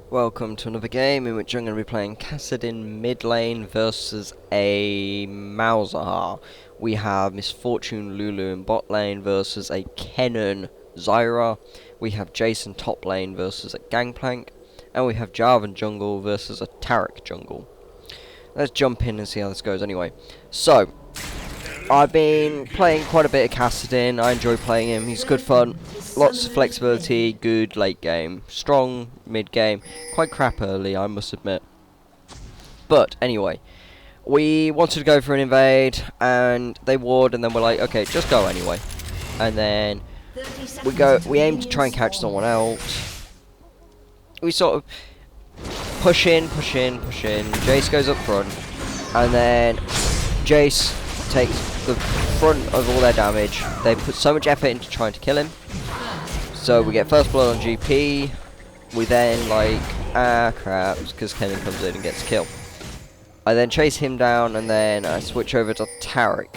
Welcome to another game in which I'm going to be playing Kassadin mid lane versus a Malzahar. We have Misfortune Lulu in bot lane versus a Kennen Zyra. We have Jason top lane versus a Gangplank. And we have Jarvan jungle versus a Taric jungle. Let's jump in and see how this goes anyway. So, I've been playing quite a bit of Kassadin. I enjoy playing him. He's good fun. Lots of flexibility, good late game, strong mid game, quite crap early, I must admit. But anyway, we wanted to go for an invade, and they ward, and then we're like, okay, just go anyway. And then we aim to try and catch someone else. We sort of push in. Jace goes up front, and then Jace takes the front of all their damage. They put so much effort into trying to kill him. So we get first blood on GP. We then crap, because Kennen comes in and gets killed. I then chase him down, and then I switch over to Taric,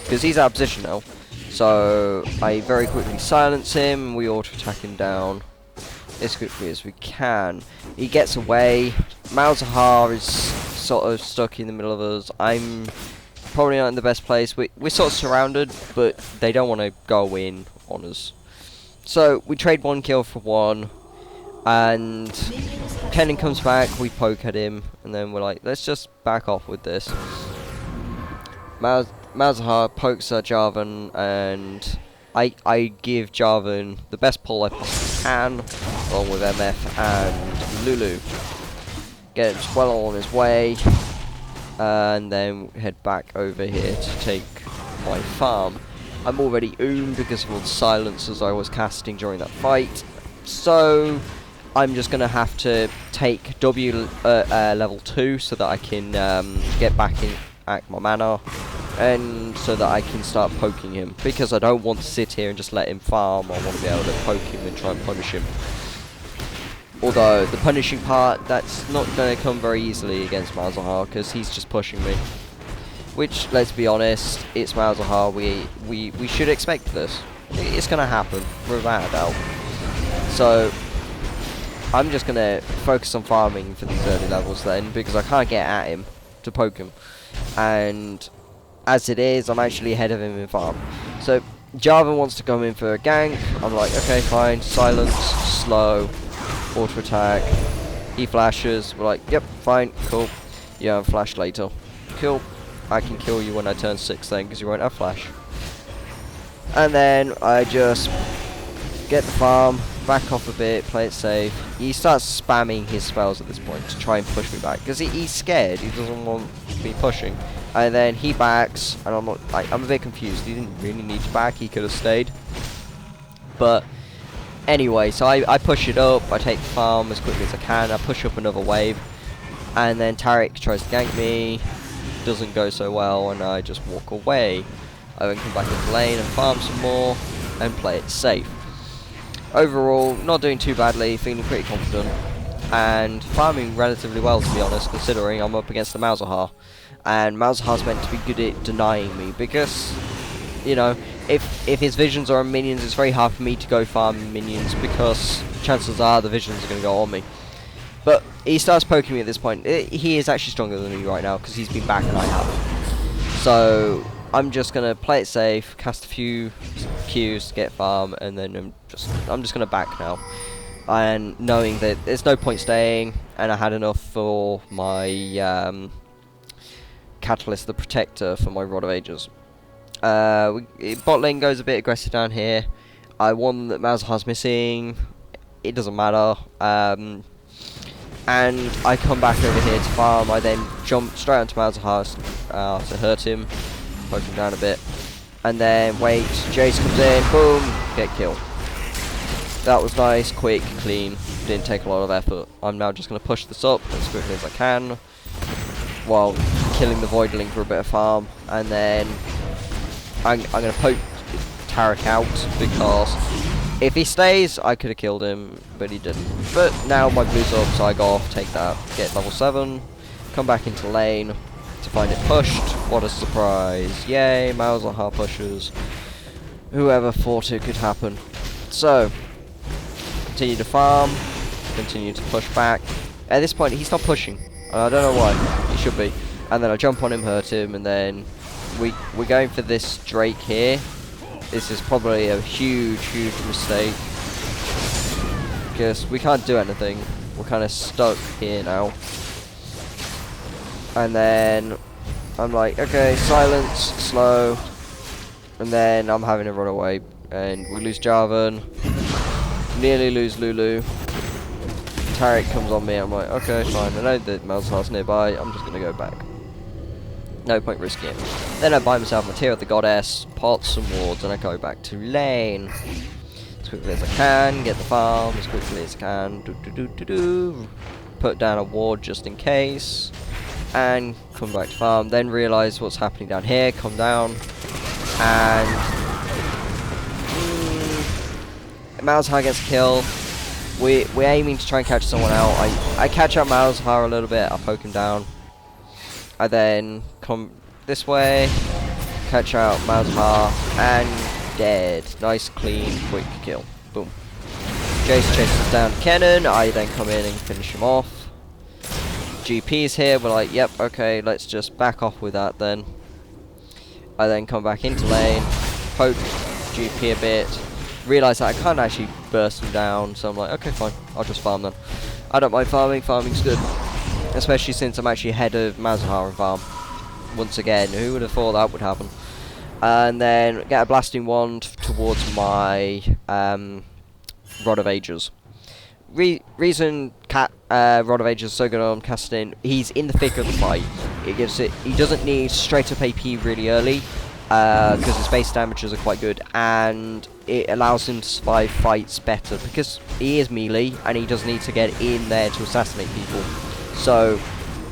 because he's out of position now. So I very quickly silence him. We auto attack him down as quickly as we can. He gets away. Malzahar is sort of stuck in the middle of us. I'm probably not in the best place. We're sort of surrounded, but they don't want to go in on us. So we trade one kill for one, and Kennen comes back, we poke at him, and then we're like, let's just back off with this. Malzahar pokes at Jarvan, and I give Jarvan the best pull I possibly can, along with MF and Lulu. Gets well on his way, and then head back over here to take my farm. I'm already oomed because of all the silencers I was casting during that fight, so I'm just going to have to take W level 2 so that I can get back in at my mana, and so that I can start poking him, because I don't want to sit here and just let him farm. I want to be able to poke him and try and punish him. Although the punishing part, that's not going to come very easily against Malzahar, because he's just pushing me. Which, let's be honest, it's Malzahar. We should expect this. It's going to happen, without a doubt. So I'm just going to focus on farming for these early levels then, because I can't get at him to poke him. And as it is, I'm actually ahead of him in farm. So Jarvan wants to come in for a gank. I'm like, okay, fine. Silence, slow, auto attack. He flashes. We're like, yep, fine, cool. Yeah, flash later. Cool. I can kill you when I turn 6 then, because you won't have flash. And then I just get the farm, back off a bit, play it safe. He starts spamming his spells at this point to try and push me back, because he's scared. He doesn't want me pushing. And then he backs, and I'm a bit confused. He didn't really need to back. He could have stayed. But anyway, so I push it up. I take the farm as quickly as I can. I push up another wave, and then Taric tries to gank me. Doesn't go so well, and I just walk away. I then come back into lane and farm some more and play it safe. Overall, not doing too badly, feeling pretty confident, and farming relatively well, to be honest, considering I'm up against the Malzahar. And Malzahar's meant to be good at denying me, because, you know, if his visions are on minions, it's very hard for me to go farm minions, because chances are the visions are going to go on me. But he starts poking me at this point. He is actually stronger than me right now, because he's been back and I have. So I'm just going to play it safe, cast a few Qs to get farm, and then I'm just going to back now. And knowing that there's no point staying, and I had enough for my Catalyst the Protector for my Rod of Ages. Bot lane goes a bit aggressive down here. I won that Malzahar's missing. It doesn't matter. And I come back over here to farm. I then jump straight onto Malzahar to hurt him, poke him down a bit, and then wait. Jace comes in, boom, get killed. That was nice, quick, clean. Didn't take a lot of effort. I'm now just going to push this up as quickly as I can, while killing the Voidling for a bit of farm, and then I'm going to poke Taric out, because if he stays, I could have killed him, but he didn't. But now my blue's up, so I go off, take that, get level 7, come back into lane to find it pushed. What a surprise. Yay, Malzahar pushes. Whoever thought it could happen. So, continue to farm, continue to push back. At this point, he's not pushing. I don't know why. He should be. And then I jump on him, hurt him, and then we're going for this Drake here. This is probably a huge mistake, because we can't do anything. We're kind of stuck here now. And then I'm like, okay, silence, slow. And then I'm having to run away, and we lose Jarvan. Nearly lose Lulu. Taric comes on me. I'm like, okay, fine. I know that Malzahar's nearby. I'm just gonna go back. No point risking it. Then I buy myself a Tear of the Goddess, pot some wards, and I go back to lane. As quickly as I can, get the farm as quickly as I can. Put down a ward just in case. And come back to farm. Then realise what's happening down here. Come down. And Malzahar gets a kill. We're aiming to try and catch someone out. I catch out Malzahar a little bit. I poke him down. I then come this way, catch out Malzahar, and dead. Nice, clean, quick kill. Boom. Jace chases down Kennen. I then come in and finish him off. GP's here. We're like, yep, okay, let's just back off with that then. I then come back into lane, poke GP a bit, realise that I can't actually burst him down, so I'm like, okay, fine, I'll just farm then. I don't mind farming, farming's good. Especially since I'm actually ahead of Malzahar in farm. Once again, who would have thought that would happen? And then get a blasting wand towards my Rod of Ages. Reason Rod of Ages is so good on Kassadin, he's in the thick of the fight. He doesn't need straight up AP really early, because his base damages are quite good, and it allows him to survive fights better because he is melee and he does need to get in there to assassinate people. So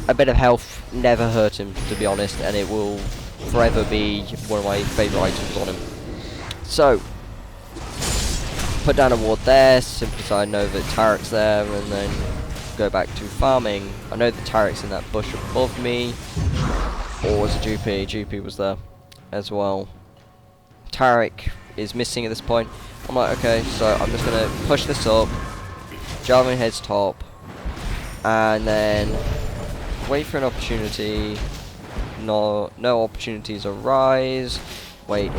a bit of health never hurt him, to be honest, and it will forever be one of my favourite items on him. So put down a ward there, simply so I know that Taric's there, and then go back to farming. I know that Taric's in that bush above me, or was it GP? GP was there as well. Taric is missing at this point. I'm like, okay, so I'm just gonna push this up. Jarvan heads top, and then wait for an opportunity. No opportunities arise. Wait,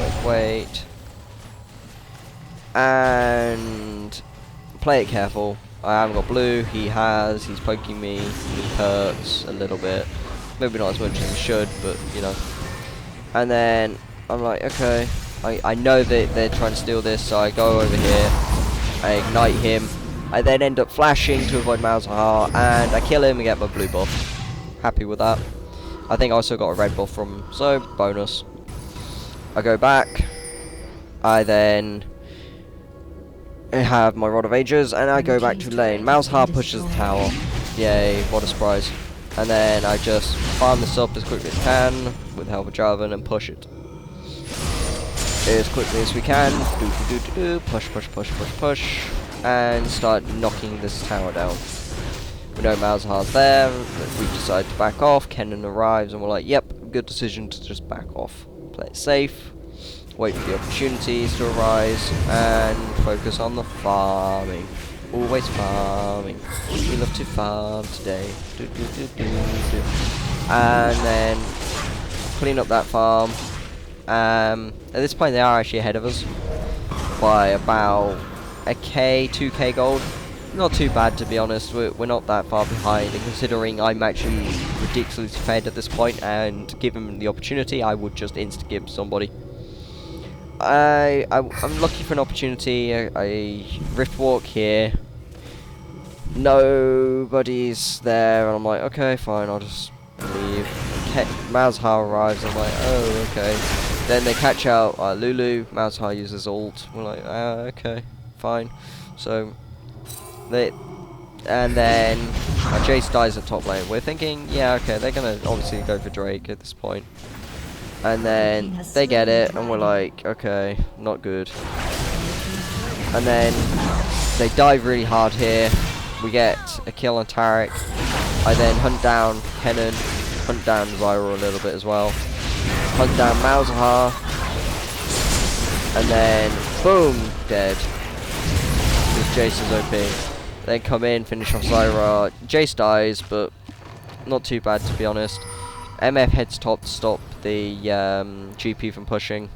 and play it careful. I haven't got blue. He has. He's poking me. He hurts a little bit. Maybe not as much as he should, but you know. And then I'm like, okay. I know that they're trying to steal this, so I go over here. I ignite him. I then end up flashing to avoid Malzahar, and I kill him and get my blue buff. Happy with that. I think I also got a red buff from him, so bonus. I go back. I then have my Rod of Ages, and I go back to lane. Malzahar pushes the tower. Yay, what a surprise. And then I just farm this up as quickly as I can with the help of Jarvan and push it as quickly as we can. Push, and start knocking this tower down. We know Malzahar's there. We decide to back off. Kennen arrives, and we're like, yep, good decision to just back off. Play it safe. Wait for the opportunities to arise, and focus on the farming. Always farming. We love to farm today. And then clean up that farm. At this point, they are actually ahead of us by about 2k gold. Not too bad, to be honest. We're not that far behind, and considering I'm actually ridiculously fed at this point, and given the opportunity, I would just insta-give somebody. I'm looking for an opportunity. I rift walk here. Nobody's there, and I'm like, okay, fine, I'll just leave. Malzahar arrives, I'm like, oh, okay. Then they catch out Lulu. Malzahar uses ult. We're like, okay, fine. So and then Jace dies at top lane. We're thinking, yeah, okay, they're gonna obviously go for Drake at this point. And then they get it, and we're like, okay, not good. And then they dive really hard here. We get a kill on Taric. I then hunt down Kennen, hunt down Zyra a little bit as well. Hunt down Malzahar. And then, boom, dead. Because Jace is OP. Then come in, finish off Zyra. Jace dies, but not too bad to be honest. MF heads top to stop the GP from pushing.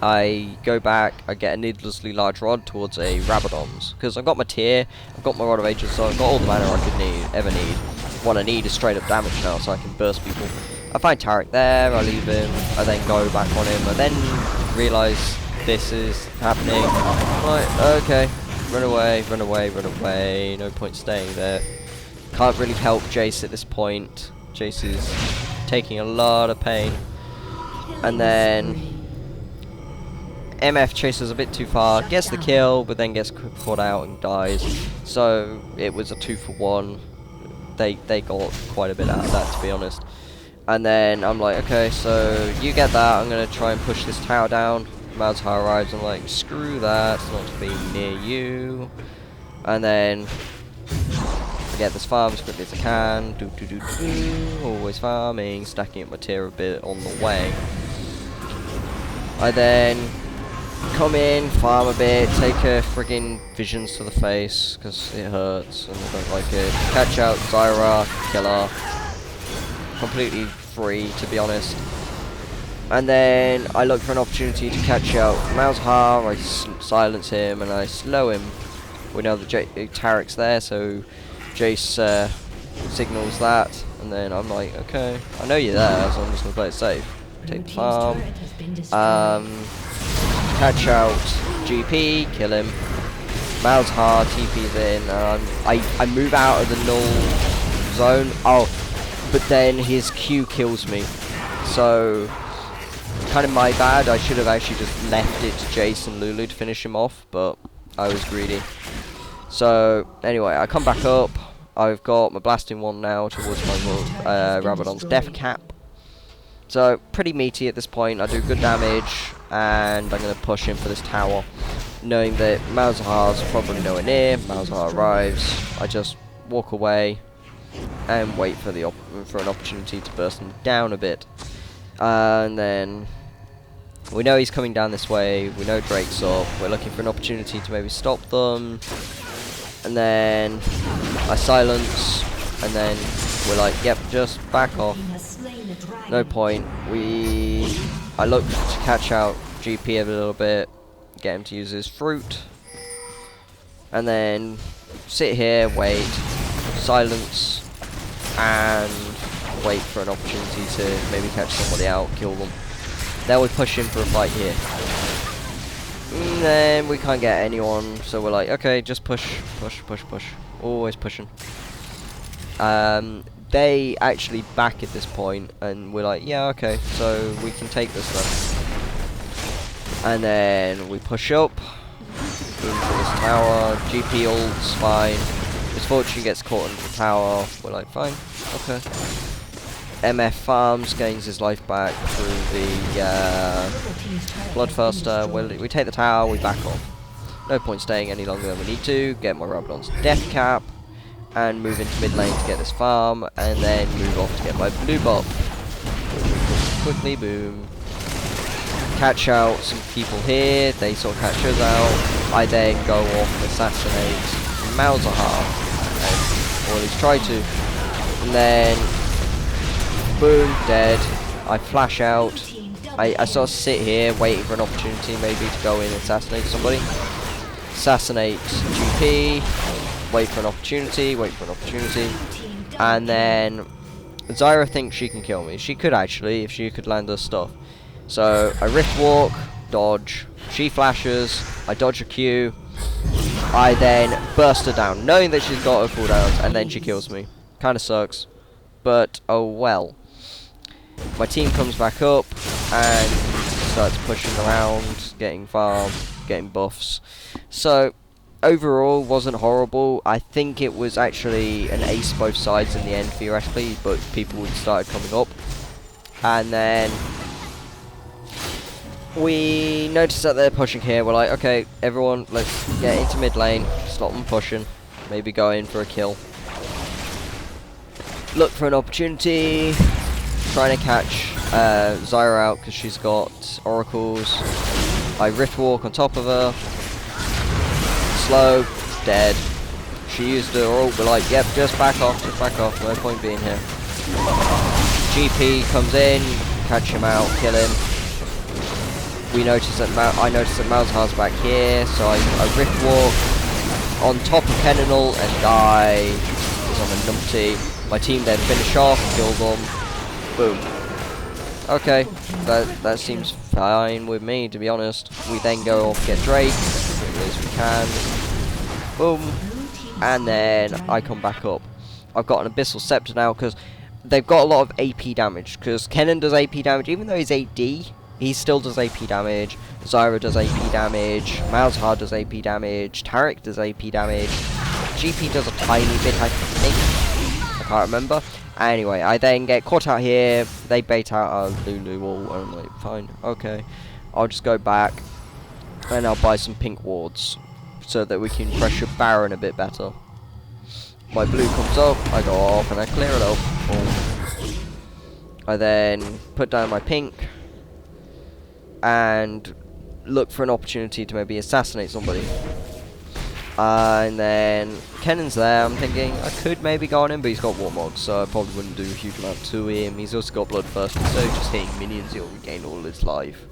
I go back, I get a needlessly large rod towards a Rabadon's. Because I've got my tier, I've got my Rod of Ages, so I've got all the mana I could ever need. What I need is straight up damage now, so I can burst people. I find Tarek there, I leave him, I then go back on him, I then realise this is happening. Right, okay, run away, no point staying there. Can't really help Jace at this point. Jace is taking a lot of pain. And then MF chases a bit too far, gets the kill, but then gets caught out and dies. So it was a 2-for-1. They got quite a bit out of that, to be honest. And then I'm like, okay, so you get that, I'm going to try and push this tower down. Malzahar arrives, I'm like, screw that, it's not to be near you. And then I get this farm as quickly as I can. Always farming, stacking up my tier a bit on the way. I then come in, farm a bit, take a friggin' visions to the face, because it hurts and I don't like it. Catch out Zyra, kill her. Completely free, to be honest. And then I look for an opportunity to catch out Malzahar, I silence him and I slow him. We know the Tarek's there, so Jace signals that, and then I'm like, okay, I know you're there, so I'm just gonna play it safe. Take the farm, catch out GP, kill him. Malzahar TP's in, I move out of the null zone. Oh, but then his Q kills me, so kind of my bad. I should have actually just left it to Jace and Lulu to finish him off, but I was greedy. So anyway, I come back up. I've got my blasting one now towards my Rabadon's death cap. So pretty meaty at this point. I do good damage, and I'm going to push him for this tower, knowing that Malzahar's probably nowhere near. Malzahar arrives. I just walk away and wait for an opportunity to burst him down a bit. And then we know he's coming down this way. We know Drake's up. We're looking for an opportunity to maybe stop them. And then I silence, and then we're like, yep, just back off. No point. I look to catch out GP a little bit, get him to use his fruit, and then sit here, wait, silence, and wait for an opportunity to maybe catch somebody out, kill them. Then we push in for a fight here. And then we can't get anyone, so we're like, okay, just push. Always pushing. They actually back at this point, and we're like, yeah, okay, so we can take this then. And then we push up into this tower. GP ult's fine. Misfortune gets caught in the tower. We're like, fine, okay. MF farms, gains his life back through the Bloodthirster. We take the tower, we back off. No point staying any longer than we need to. Get my Rabadon's death cap, and move into mid lane to get this farm, and then move off to get my blue buff. Quickly, boom. Catch out some people here, they sort of catch us out. I then go off and assassinate Malzahar, or at least try to. And then boom, dead. I flash out. I sort of sit here waiting for an opportunity maybe to go in and assassinate somebody. Assassinate GP. Wait for an opportunity. And then Zyra thinks she can kill me. She could actually, if she could land her stuff. So I rift walk, dodge. She flashes. I dodge a Q. I then burst her down, knowing that she's got her cooldowns, and then she kills me. Kinda sucks. But oh well. My team comes back up and starts pushing around, getting farm, getting buffs. So overall wasn't horrible. I think it was actually an ace both sides in the end theoretically, but people started coming up. And then we noticed that they're pushing here. We're like, okay, everyone, let's get into mid lane, stop them pushing, maybe go in for a kill. Look for an opportunity, trying to catch Zyra out because she's got oracles. I rift walk on top of her. Slow, dead. She used her ult, we're like, yep, just back off, no point being here. GP comes in, catch him out, kill him. I noticed that Malzahar's back here, so I rift walk on top of Kenninal and die. Because I'm a numpty. My team then finish off, kill them. Boom. Okay, that seems fine with me, to be honest. We then go off, get Drake, as quickly as we can. Boom. And then I come back up. I've got an Abyssal Scepter now, because they've got a lot of AP damage. Because Kennen does AP damage, even though he's AD, he still does AP damage. Zyra does AP damage. Malzahar does AP damage. Taric does AP damage. GP does a tiny bit, I think. I can't remember. Anyway, I then get caught out here. They bait out our Lulu wall. And I'm like, fine, okay. I'll just go back. And I'll buy some pink wards. So that we can pressure Baron a bit better. My blue comes up. I go off and I clear it up. Boom. I then put down my pink. And look for an opportunity to maybe assassinate somebody. And then Kennen's there. I'm thinking I could maybe go on him, but he's got Warmog, so I probably wouldn't do a huge amount to him. He's also got Bloodthirst, so just hitting minions, he'll regain all his life.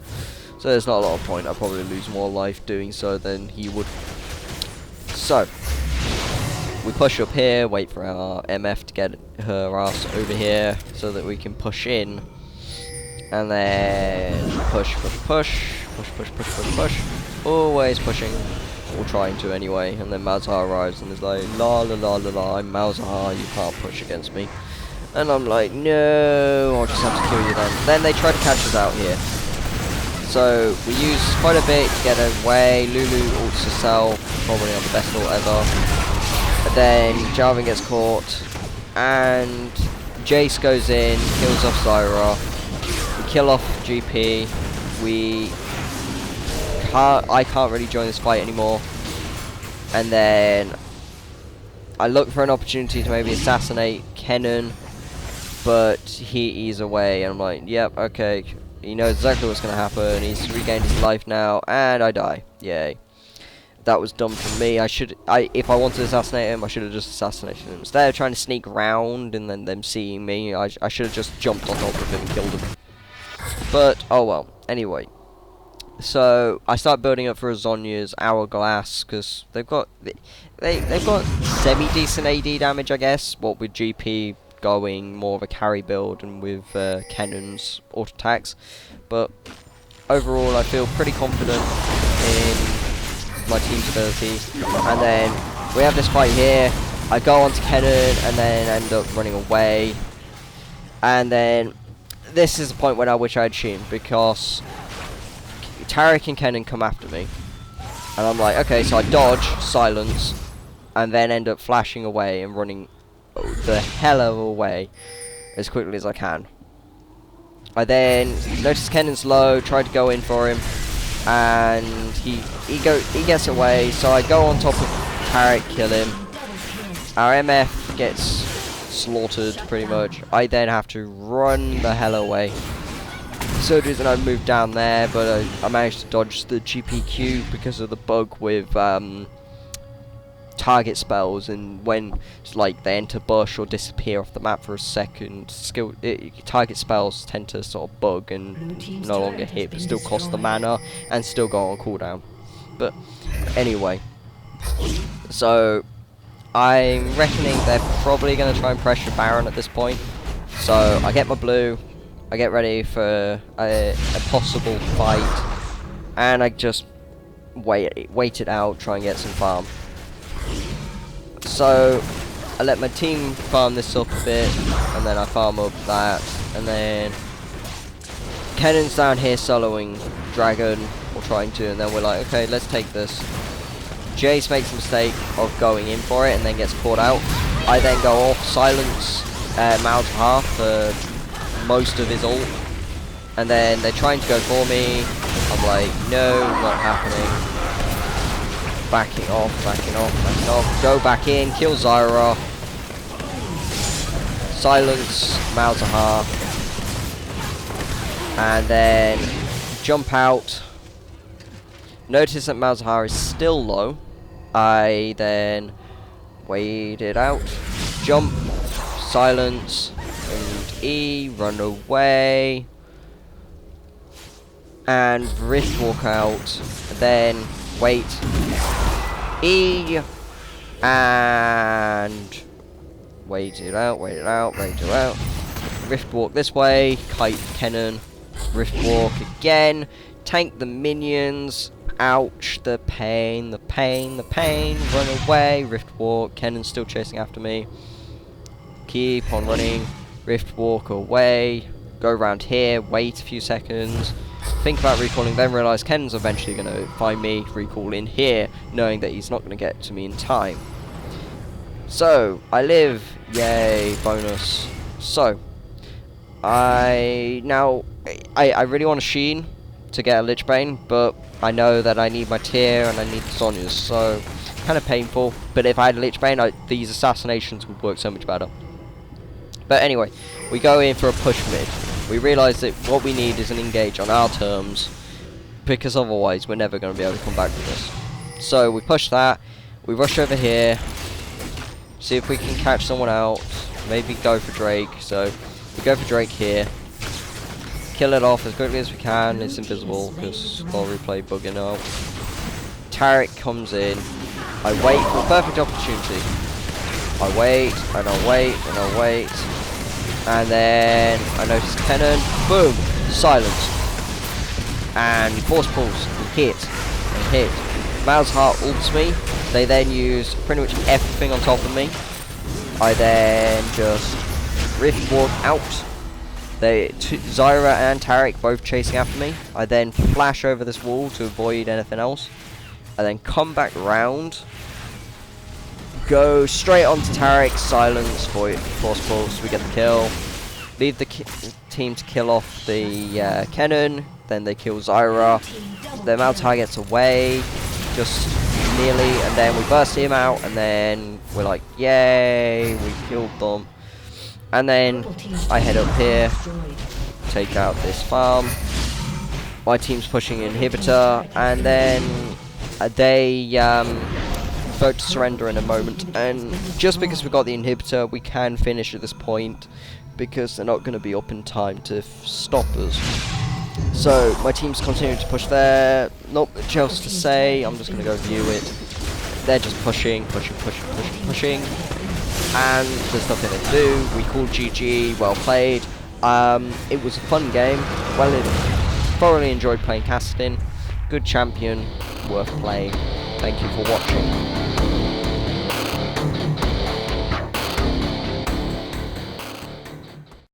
So there's not a lot of point. I'll probably lose more life doing so than he would. So we push up here, wait for our MF to get her ass over here, so that we can push in. And then push. Always pushing. Or trying to anyway. And then Malzahar arrives and is like, la la la la la, I'm Malzahar, you can't push against me. And I'm like, no, I'll just have to kill you then. Then they try to catch us out here. So we use quite a bit to get away. Lulu ults herself, probably on the best ult ever. But then Jarvan gets caught. And Jace goes in, kills off Zyra. Kill off GP. I can't really join this fight anymore. And then I look for an opportunity to maybe assassinate Kennen, but he's away, and I'm like, yep, okay. He knows exactly what's going to happen. He's regained his life now, and I die. Yay. That was dumb from me. If I wanted to assassinate him, I should have just assassinated him. Instead of trying to sneak around and then them seeing me, I should have just jumped on top of him and killed him. But, oh well. Anyway. So, I start building up for Azonia's Hourglass, because they've got semi-decent AD damage, I guess. What with GP going more of a carry build and with Kennen's auto attacks. But, overall, I feel pretty confident in my team's ability. And then, we have this fight here. I go on to Kennen and then end up running away. And then, this is the point when I wish I had Sheen, because Taric and Kennen come after me. And I'm like, okay, so I dodge, silence, and then end up flashing away and running the hell of a way as quickly as I can. I then notice Kennen's low, try to go in for him, and he gets away, so I go on top of Taric, kill him. Our MF gets slaughtered pretty much. I then have to run the hell away. So the reason I moved down there, but I managed to dodge the GPQ because of the bug with target spells, and when like they enter bush or disappear off the map for a second, target spells tend to sort of bug and no longer hit, but still cost the mana and still go on cooldown. But anyway, so I'm reckoning they're probably going to try and pressure Baron at this point. So I get my blue. I get ready for a possible fight, and I just wait it out, try and get some farm. So I let my team farm this up a bit, and then I farm up that, and then Kennen's down here soloing Dragon, or trying to, and then we're like, okay, let's take this. Jace makes the mistake of going in for it, and then gets caught out. I then go off, silence Malzahar for most of his ult, and then they're trying to go for me. I'm like, no, not happening. Backing off, go back in, kill Zyra, silence Malzahar, and then jump out, Notice that Malzahar is still low. I then wait it out, jump, silence, and E, run away, and Rift walk out, then wait, E, and wait it out, wait it out, wait it out, Rift walk this way, kite cannon, Rift walk again, tank the minions, ouch, the pain, the pain, the pain, run away, Rift walk, Kennon's still chasing after me, keep on running, Rift walk away, go around here, wait a few seconds, think about recalling, then realise Kennon's eventually going to find me, recall in here, knowing that he's not going to get to me in time. So, I live, yay, bonus. So, I really want a Sheen to get a Lich Bane, but I know that I need my tier and I need Sonya's, so kind of painful. But if I had a Lich Bane, these assassinations would work so much better. But anyway, we go in for a push mid. We realise that what we need is an engage on our terms, because otherwise we're never going to be able to come back with this. So we push that, we rush over here, see if we can catch someone out, maybe go for Drake. So we go for Drake here, kill it off as quickly as we can. It's invisible because Armour Replay bugging out. Taric comes in, I wait for a perfect opportunity. I wait, and I'll wait, and I'll wait, and then I notice cannon, boom, silence, and force pulls, and hit, and hit. Malzahar ults me, they then use pretty much everything on top of me. I then just Rift walk out, Zyra and Taric both chasing after me. I then flash over this wall to avoid anything else. I then come back round, go straight onto Taric, silence, force pulse, we get the kill. Leave the team to kill off the cannon, then they kill Zyra. The Malzahar gets away, just nearly, and then we burst him out, and then we're like, yay, we killed them. And then I head up here, take out this farm. My team's pushing inhibitor, and then they vote to surrender in a moment. And just because we got the inhibitor, we can finish at this point, because they're not going to be up in time to stop us. So my team's continuing to push there. Not much else to say. I'm just going to go view it. They're just pushing, and there's nothing to do. We called GG, well played. It was a fun game. Thoroughly enjoyed playing Kassadin. Good champion, worth playing. Thank you for watching.